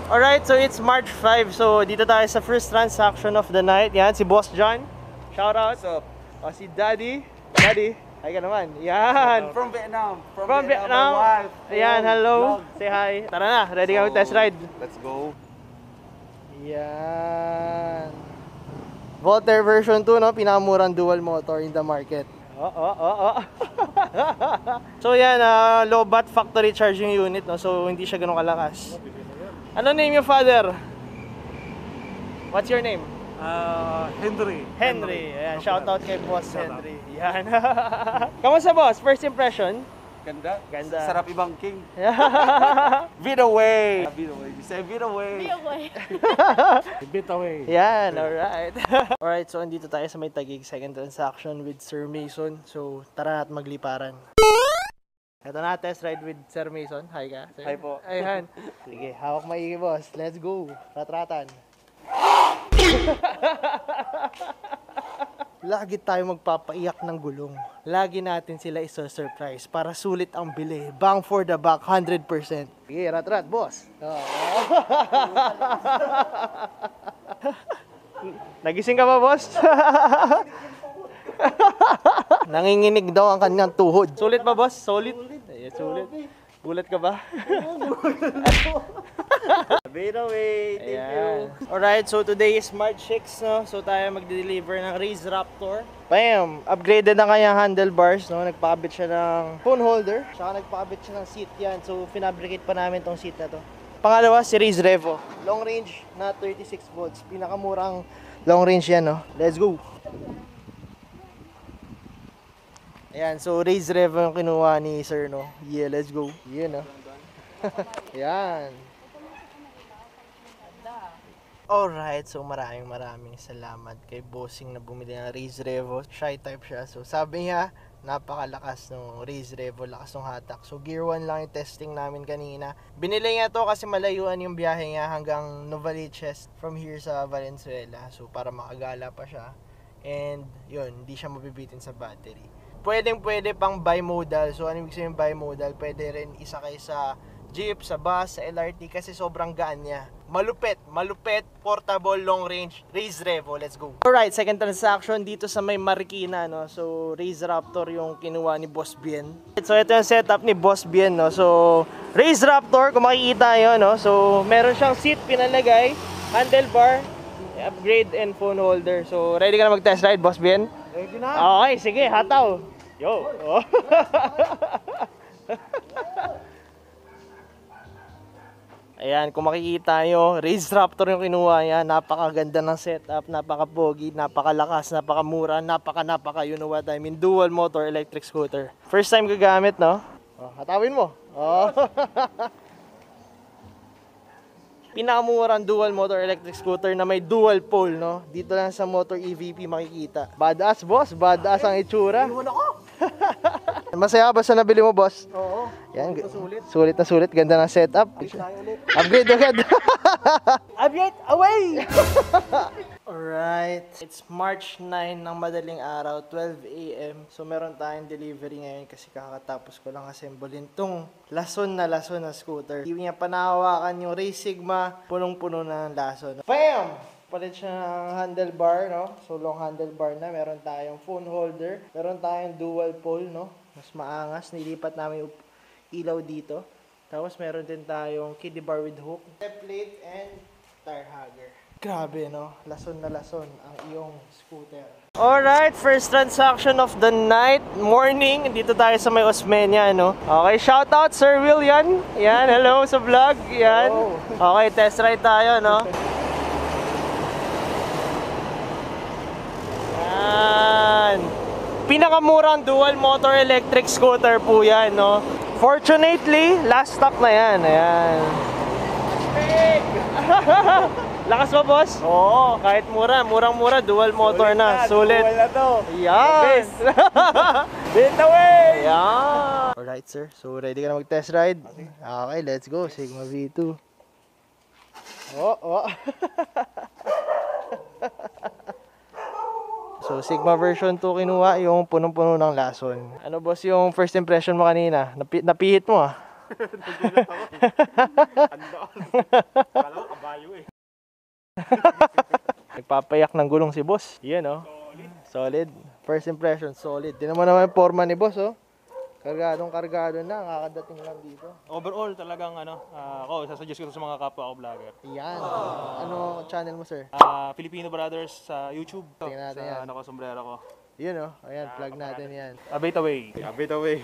Alright, so it's March 5. So dito tayo sa first transaction of the night. Yan, si Boss John. Shout out. What's up? O, si Daddy. Daddy, hi ka naman. Yan. From Vietnam. From Vietnam. My wife. Ayan, hello. Say hi. Tara na, ready ka mag-test ride. Let's go. Yan. Voltaire version 2, no? Pinakamurang dual motor in the market. So yan, low bat factory charging unit, no? So hindi siya ganun kalakas. Ano name yung father? What's your name? Henry. Henry. Ayan, shout out kay Boss Henry. Yan. Kamusta boss? First impression? Ganda. Ganda. Sarap ibang king. Beat away. Beat away. You say beat away. Be away. Bit away. Yan, alright. Alright, so andito tayo sa may Taguig second transaction with Sir Mason. So tara at magliparan. Ito na, test ride with Sir Mason. Hi ka, sir. Hi po. Ayan. Sige, hawak maigi boss. Let's go. Ratratan. Lagi tayo magpapaiyak ng gulong. Lagi natin sila isa-surprise para sulit ang bili. Bang for the buck, 100%. Sige, rat-rat, boss. Nagising ka ba, boss? Nanginginig daw ang kanyang tuhod. Sulit ba, boss? Solid? Ay, sulit. Gulat ka ba? Beat away. Thank you. Alright, so today is March 6, no? So tayo magde-deliver ng Race Raptor. Bam! Upgraded na kanyang handlebars, no? Nagpakabit siya ng phone holder. Saka nagpakabit siya ng seat yan. So finabricate pa namin tong seat na to. Pangalawa, si Race Revo. Long range na 36 volts. Pinakamurang long range yan, no? Let's go! Ayan, so Race Revo yung kinuha ni Sir, no? Yeah, let's go. Yeah, no? Ayan. Alright, so maraming salamat kay Bossing na bumili ng Race Revo. Shy type siya. So sabi niya, napakalakas ng Race Revo, lakas ng hatak. So gear 1 lang yung testing namin kanina. Binili niya to kasi malayuan yung biyahe niya hanggang Novaliches from here sa Valenzuela. So para makagala pa siya. And yun, hindi siya mabibitin sa battery. Pwede pang bimodal. So ano ibig sabihin bimodal? Pwede rin isakay sa jeep, sa bus, sa LRT kasi sobrang gaan niya. Malupet, portable, long range, Race Revo. Let's go. Alright, second transaction dito sa may Marikina, no? So, Race Raptor yung kinuha ni Boss Bien. So, ito yung setup ni Boss Bien, no? So, Race Raptor, kung makikita nyo, no? So, meron siyang seat pinalagay, handlebar, upgrade, and phone holder. So, ready ka na mag-test ride, Boss Bien? Ready na? Okay, sige, hataw. Yo. Oh. Ayan, kung makikita nyo, Race Raptor yung kinuha niya. Napakaganda ng setup, napaka-pogi, napakalakas, napakamura, napaka, you know what I mean, dual motor electric scooter. First time gagamit, no? Oh, hatawin mo. Oh. Pinakamurang dual motor electric scooter na may dual pole, no? Dito lang sa Motor EVP makikita. Badass, boss. Badass ang itsura. Masaya ba sa nabili mo, boss? Oo. Yan, sulit na sulit. Ganda ng setup. Upgrade agad. Upgrade away! Alright. It's March 9 ng madaling araw, 12 AM. So meron tayong delivery ngayon kasi kakatapos ko lang assemblein tong lason na scooter. Hindi niya panahawakan yung Race Sigma. Punong-puno na ng lason. Bam! Palit siya ng handlebar, no? So long handlebar na. Meron tayong phone holder. Meron tayong dual pole, no? Mas maangas. Nilipat namin yung ilaw dito. Tapos meron din tayong kiddie bar with hook, step plate, and tire hugger. Grabe, no? Lason na lason ang iyong scooter. Alright, first transaction of the night, morning. Dito tayo sa may Osmeña, no? Okay, shout out Sir William. Yan, hello sa vlog. Yan. Okay, test ride tayo, no? Yan. Pinakamurang dual motor electric scooter po yan, no? Fortunately, last stock na yan. Ayan. Lakas ba, boss? Oo, kahit murang-mura, dual motor na. Sulit. Dual na to. Yan. Beat away. Yan. Alright, sir. So, ready ka na mag-test ride? Okay, let's go. Sigma V2. Oh. So, Sigma version 2 kinuha, yung punong-puno ng lason. Ano, boss, yung first impression mo kanina? Napihit mo, ah. Nagulat ako. Ando. Kala ko kabayo eh. Nagpapayak ng gulong si boss. Yan oh. Solid. First impression, solid. Tinan mo naman yung forma ni boss oh. Kargadong-kargado na, kakadating lang dito. Overall, talagang ako, sasuggest ko to sa mga kapwa ko vlogger. Yan. Ano channel mo, sir? Filipino Brothers sa YouTube. Tingnan natin yan. Sa sombrero ko. Yun oh. Ayan, plug natin yan. A bit away. A bit away.